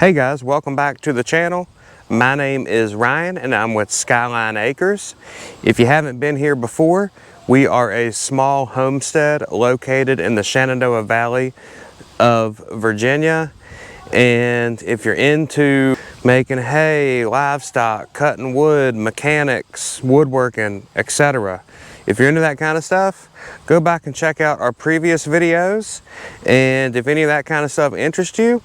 Hey guys, welcome back to the channel. My name is Ryan and I'm with Skyline Acres. If you haven't been here before, we are a small homestead located in the Shenandoah Valley of Virginia. And if you're into making hay, livestock, cutting wood, mechanics, woodworking, etc., if you're into that kind of stuff, go back and check out our previous videos. And if any of that kind of stuff interests you,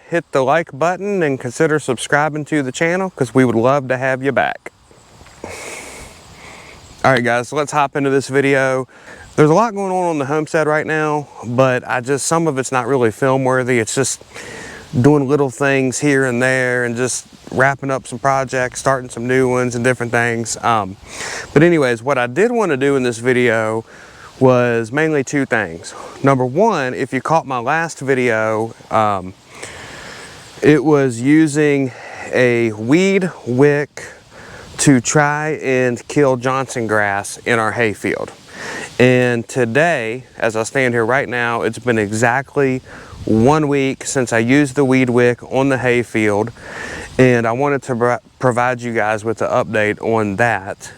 hit the like button and consider subscribing to the channel because we would love to have you back. All right guys, so let's hop into this video. There's a lot going on the homestead right now, but some of it's not really film worthy. It's just doing little things here and there and just wrapping up some projects, starting some new ones and different things. But anyways, what I did want to do in this video was mainly two things. Number one, if you caught my last video, it was using a weed wick to try and kill Johnsongrass in our hay field. And today, as I stand here right now, it's been exactly 1 week since I used the weed wick on the hay field, and I wanted to provide you guys with an update on that.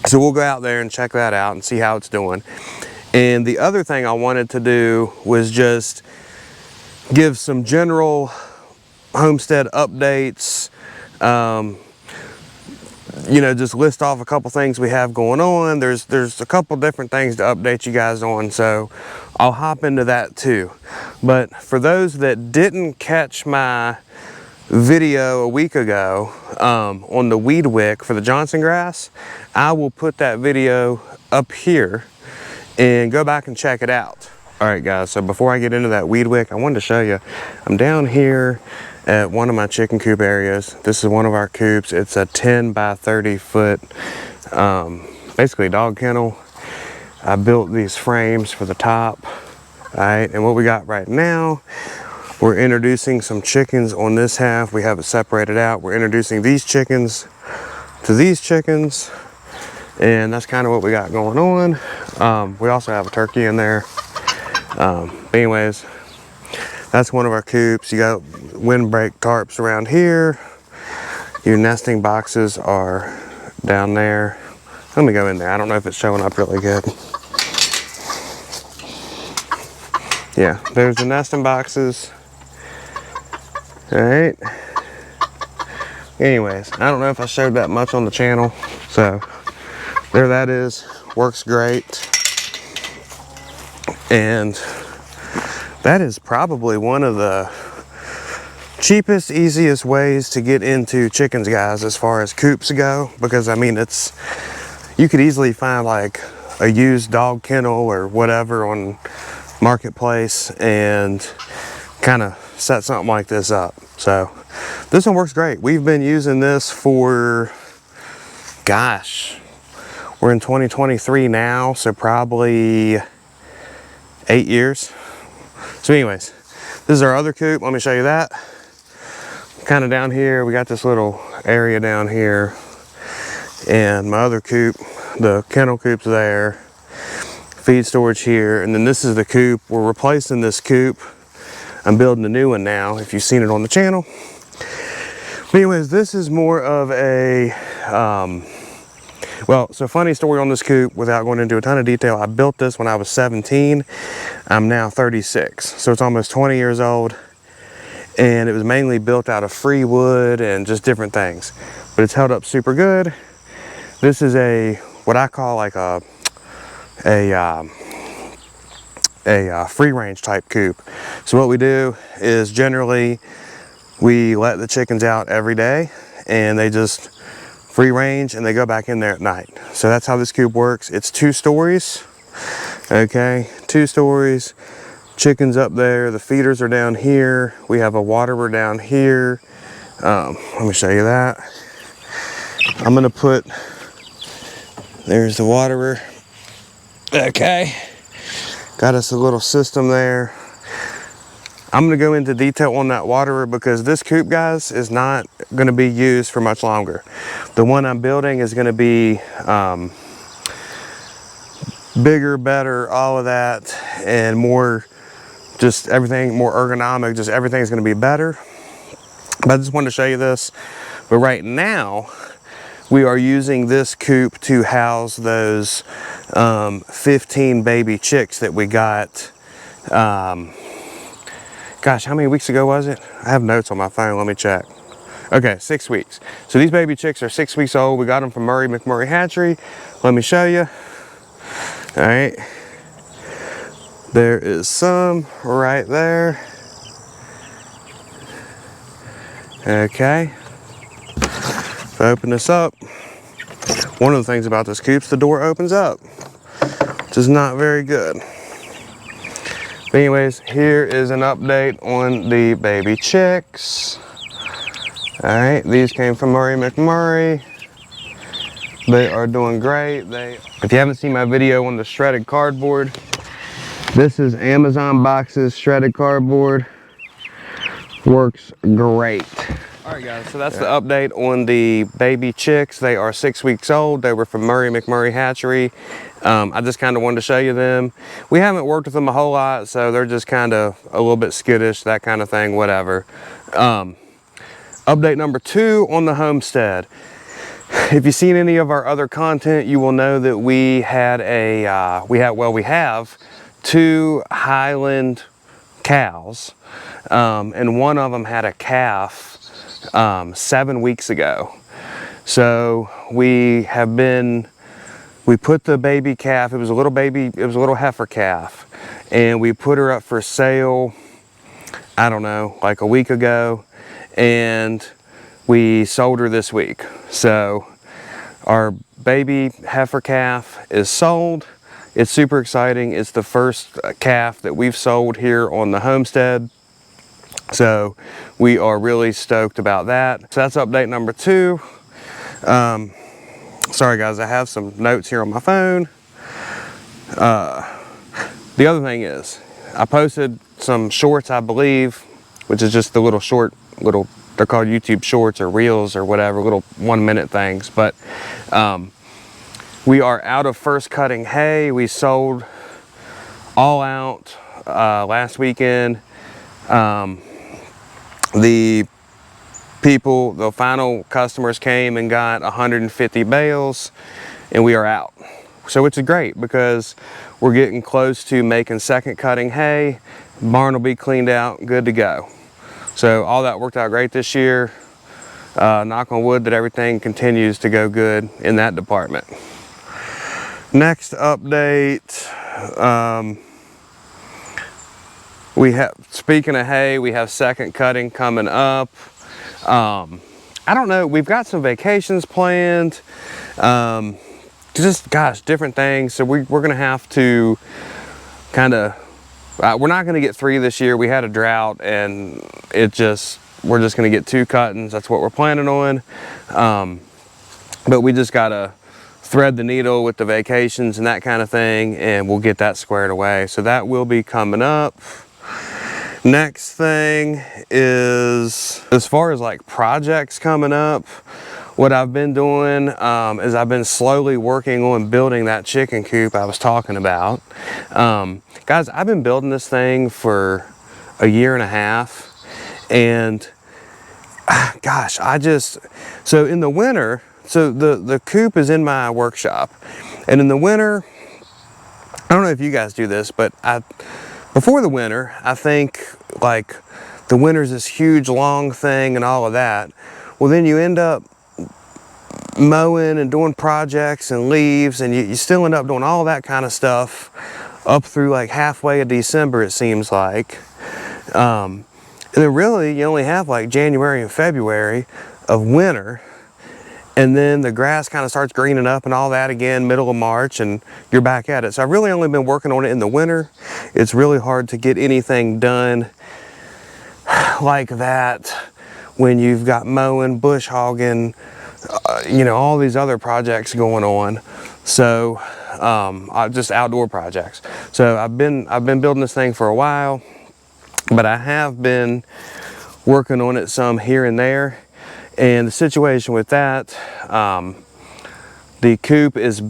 So we'll go out there and check that out and see how it's doing. And the other thing I wanted to do was just give some general homestead updates, you know, just list off a couple things we have going on. There's a couple different things to update you guys on, so I'll hop into that too. But for those that didn't catch my video a week ago on the weed wick for the Johnsongrass, I will put that video up here and go back and check it out. All right guys, so before I get into that weed wick, I wanted to show you, I'm down here at one of my chicken coop areas. This is one of our coops. It's a 10 by 30 foot, basically dog kennel. I built these frames for the top. All right, and what we got right now, we're introducing some chickens on this half. We have it separated out. We're introducing these chickens to these chickens, and that's kind of what we got going on. We also have a turkey in there. But anyways, that's one of our coops. You got windbreak tarps around here. Your nesting boxes are down there. Let me go in there. I don't know if it's showing up really good. Yeah, there's the nesting boxes. All right. Anyways, I don't know if I showed that much on the channel. So there that is. Works great. And that is probably one of the cheapest, easiest ways to get into chickens, guys, as far as coops go, because I mean, you could easily find like a used dog kennel or whatever on Marketplace and kind of set something like this up. So this one works great. We've been using this for, gosh, we're in 2023 now, so probably 8 years. So anyways, this is our other coop. Let me show you that. Kind of down here, we got this little area down here, and my other coop, the kennel coop's there, feed storage here, and then this is the coop. We're replacing this coop. I'm building a new one now, if you've seen it on the channel. But anyways, this is more of a, well, so funny story on this coop without going into a ton of detail. I built this when I was 17. I'm now 36, so it's almost 20 years old. And it was mainly built out of free wood and just different things. But it's held up super good. This is what I call like a free range type coop. So what we do is generally we let the chickens out every day and they just free range and they go back in there at night. So that's how this coop works. It's 2 stories, okay, 2 stories, chickens up there, the feeders are down here, we have a waterer down here. Let me show you that. I'm gonna put, there's the waterer, okay, got us a little system there. I'm gonna go into detail on that waterer because this coop, guys, is not gonna be used for much longer. The one I'm building is gonna be bigger, better, all of that, and more just everything more ergonomic, just everything's gonna be better. But I just wanted to show you this. But right now, we are using this coop to house those 15 baby chicks that we got. Gosh, how many weeks ago was it? I have notes on my phone, let me check. Okay, 6 weeks. So these baby chicks are 6 weeks old. We got them from Murray McMurray Hatchery. Let me show you. All right. There is some right there. Okay. Open this up. One of the things about this coop's the door opens up, which is not very good. But anyways, here is an update on the baby chicks. All right, these came from Murray McMurray. They are doing great. If you haven't seen my video on the shredded cardboard, this is Amazon boxes shredded cardboard. Works great. All right guys, so that's the update on the baby chicks. They are 6 weeks old. They were from Murray McMurray Hatchery. I just kind of wanted to show you them. We haven't worked with them a whole lot, so they're just kind of a little bit skittish, that kind of thing, whatever. Update number 2 on the homestead. If you've seen any of our other content, you will know that we had we have 2 Highland cows, and one of them had a calf 7 weeks ago. So we put the baby calf, it was a little heifer calf, and we put her up for sale, I don't know, like a week ago, and we sold her this week. So our baby heifer calf is sold. It's super exciting. It's the first calf that we've sold here on the homestead. So we are really stoked about that. So that's update number 2. Sorry guys, I have some notes here on my phone. The other thing is, I posted some shorts, I believe, which is just the little they're called YouTube shorts or reels or whatever, little 1-minute things. But we are out of first cutting hay. We sold all out last weekend. The final customers came and got 150 bales, and we are out. So it's great because we're getting close to making second cutting hay. Barn will be cleaned out, good to go. So all that worked out great this year. Knock on wood that everything continues to go good in that department. Next update, speaking of hay, we have second cutting coming up. I don't know, we've got some vacations planned. Just, gosh, different things. So we're gonna have to kind of, we're not gonna get 3 this year. We had a drought, and we're just gonna get 2 cuttings. That's what we're planning on. But we just gotta thread the needle with the vacations and that kind of thing, and we'll get that squared away. So that will be coming up. Next thing is, as far as like projects coming up, what I've been doing is I've been slowly working on building that chicken coop I was talking about. Guys, I've been building this thing for a year and a half, and gosh, so in the winter, so the coop is in my workshop, and in the winter, I don't know if you guys do this, but before the winter, I think like the winter's this huge long thing and all of that. Well, then you end up mowing and doing projects and leaves, and you still end up doing all that kind of stuff up through like halfway of December, it seems like. And then really you only have like January and February of winter, and then the grass kind of starts greening up and all that again middle of March, and you're back at it. So I've really only been working on it in the winter. It's really hard to get anything done like that when you've got mowing, bush hogging, you know, all these other projects going on. So just outdoor projects. So I've been building this thing for a while, but I have been working on it some here and there. And the situation with that, the coop is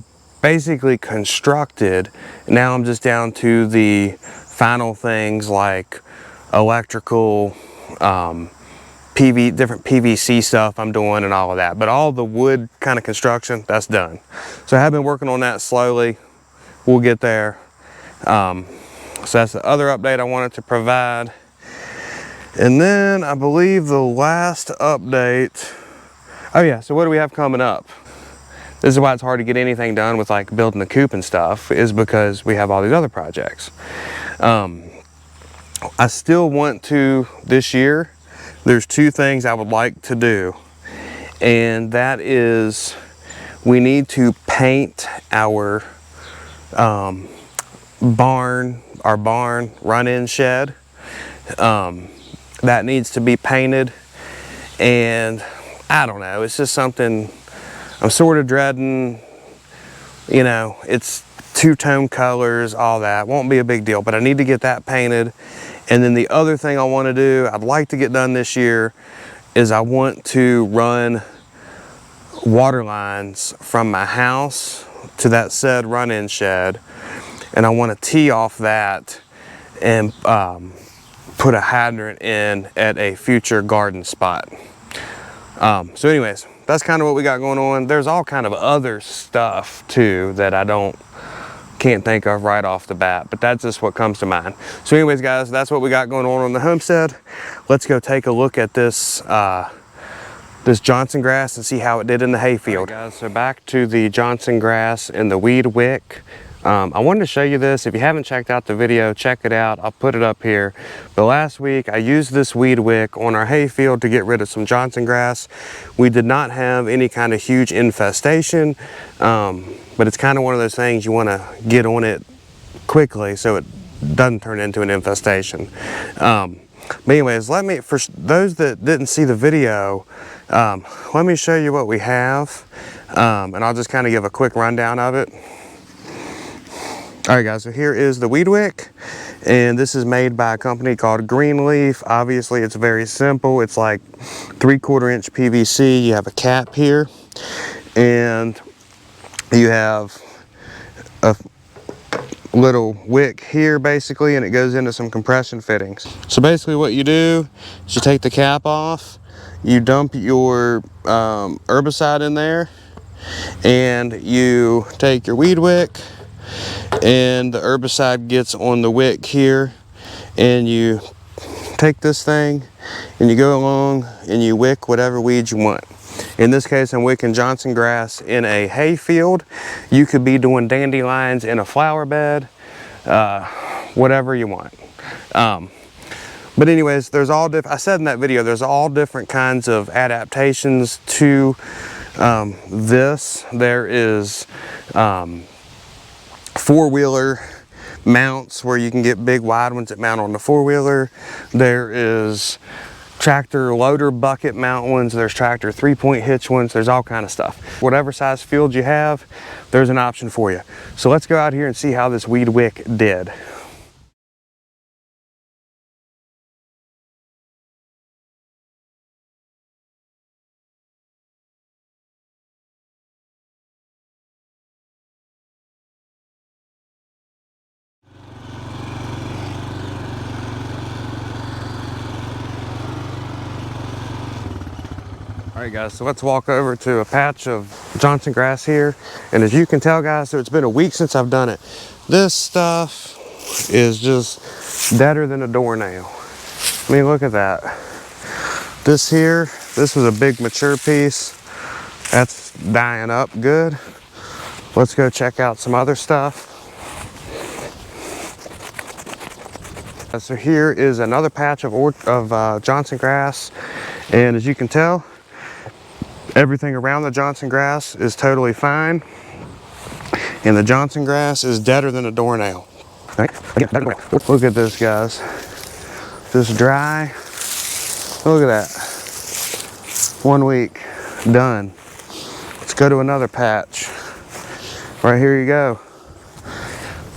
basically constructed. Now I'm just down to the final things like electrical, different PVC stuff I'm doing and all of that. But all the wood kind of construction, that's done. So I have been working on that slowly. We'll get there. So that's the other update I wanted to provide. And then I believe the last update, oh yeah, so what do we have coming up? This is why it's hard to get anything done with like building the coop and stuff, is because we have all these other projects. I still want to, this year, there's 2 things I would like to do. And that is, we need to paint our barn run-in shed. That needs to be painted, and I don't know, it's just something I'm sort of dreading. You know, it's 2-tone colors, all that won't be a big deal, but I need to get that painted. And then the other thing I want to do, I'd like to get done this year, is I want to run water lines from my house to that said run-in shed, and I want to tee off that and put a hydrant in at a future garden spot. So anyways, that's kind of what we got going on. There's all kind of other stuff too that I can't think of right off the bat, but that's just what comes to mind. So anyways guys, that's what we got going on the homestead. Let's go take a look at this this Johnsongrass and see how it did in the hayfield. Right, guys, so back to the Johnsongrass and the weed wick. I wanted to show you this. If you haven't checked out the video, check it out. I'll put it up here. But last week I used this weed wick on our hayfield to get rid of some Johnsongrass. We did not have any kind of huge infestation, but it's kind of one of those things you want to get on it quickly so it doesn't turn into an infestation. But anyways, for those that didn't see the video, let me show you what we have, and I'll just kind of give a quick rundown of it. All right guys, so here is the weed wick, and this is made by a company called Greenleaf. Obviously it's very simple. It's like 3/4 inch PVC. You have a cap here, and you have a little wick here basically, and it goes into some compression fittings. So basically what you do is you take the cap off, you dump your herbicide in there, and you take your weed wick, and the herbicide gets on the wick here, and you take this thing and you go along and you wick whatever weeds you want. In this case I'm wicking Johnsongrass in a hay field. You could be doing dandelions in a flower bed, whatever you want. But anyways, there's all different, I said in that video, there's all different kinds of adaptations to this. There is 4-wheeler mounts where you can get big wide ones that mount on the 4-wheeler. There is tractor loader bucket mount ones. There's tractor 3-point hitch ones. There's all kind of stuff. Whatever size field you have, there's an option for you. So let's go out here and see how this weed wick did. All right guys, so let's walk over to a patch of Johnsongrass here. And as you can tell guys, so it's been a week since I've done it. This stuff is just deader than a doornail. I mean, look at that. This here, this was a big mature piece. That's dying up good. Let's go check out some other stuff. So here is another patch of Johnsongrass. And as you can tell, everything around the Johnsongrass is totally fine, and the Johnsongrass is deader than a doornail. Right. Look at this, guys. This dry. Look at that. 1 week, done. Let's go to another patch. Right here you go.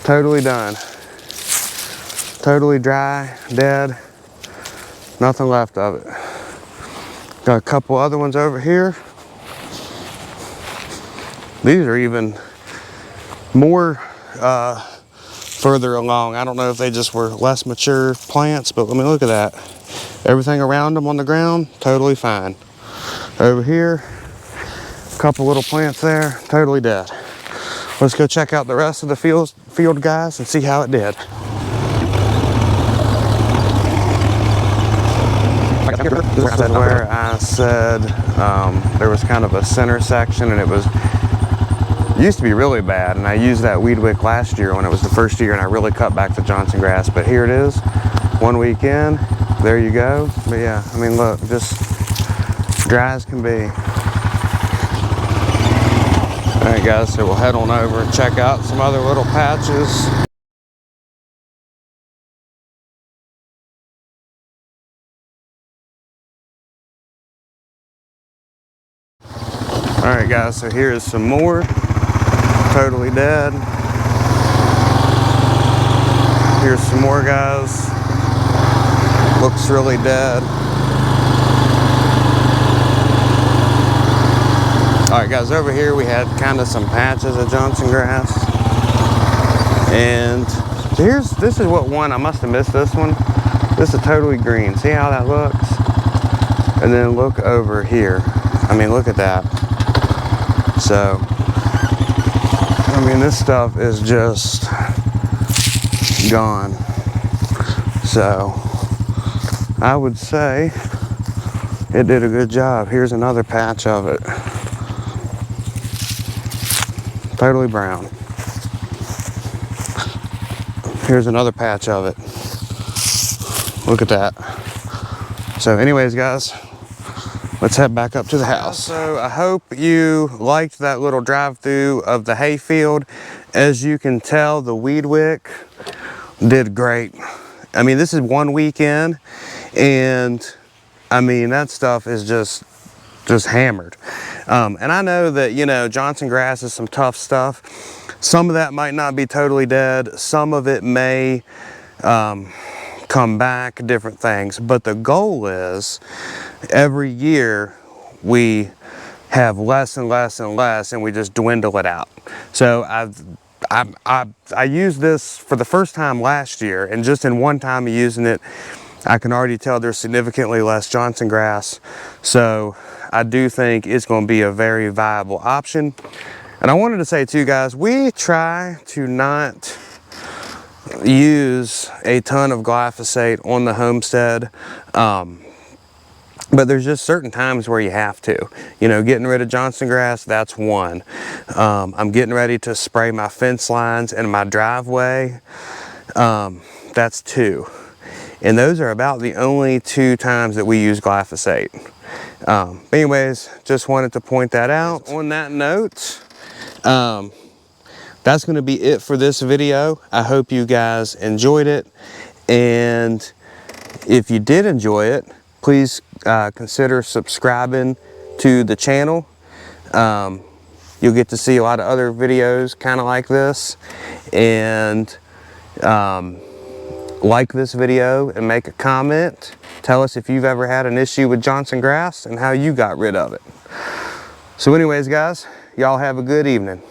Totally done. Totally dry, dead. Nothing left of it. Got a couple other ones over here. These are even more further along. I don't know if they just were less mature plants, but let me look at that. Everything around them on the ground, totally fine. Over here, a couple little plants there, totally dead. Let's go check out the rest of the field guys and see how it did. This is where I said there was kind of a center section, and it used to be really bad, and I used that weed wick last year when it was the first year, and I really cut back the Johnsongrass. But here it is, 1 week in, there you go. But yeah, I mean, look, just dry as can be. All right, guys, so we'll head on over and check out some other little patches. All right, guys, so here's some more, totally dead. Here's some more, guys. Looks really dead. All right, guys, over here we had kind of some patches of Johnsongrass. And so this is what one, I must have missed this one. This is totally green. See how that looks? And then look over here. I mean, look at that. So, I mean, this stuff is just gone. So, I would say it did a good job. Here's another patch of it. Totally brown. Here's another patch of it. Look at that. So anyways, guys, let's head back up to the house. So I hope you liked that little drive through of the hay field. As you can tell, the weed wick did great. I mean, this is 1 week in, and I mean, that stuff is just hammered. And I know that, you know, Johnsongrass is some tough stuff. Some of that might not be totally dead. Some of it may come back, different things. But the goal is every year we have less and less and less, and we just dwindle it out. So I used this for the first time last year, and just in one time of using it, I can already tell there's significantly less Johnsongrass. So I do think it's going to be a very viable option. And I wanted to say too, guys, we try to not use a ton of glyphosate on the homestead. But there's just certain times where you have to. You know, getting rid of Johnsongrass, that's one. I'm getting ready to spray my fence lines and my driveway. That's two. And those are about the only 2 times that we use glyphosate. Anyways, just wanted to point that out. On that note, that's going to be it for this video. I hope you guys enjoyed it. And if you did enjoy it, please consider subscribing to the channel. You'll get to see a lot of other videos kind of like this. And like this video and make a comment. Tell us if you've ever had an issue with Johnsongrass and how you got rid of it. So anyways, guys, y'all have a good evening.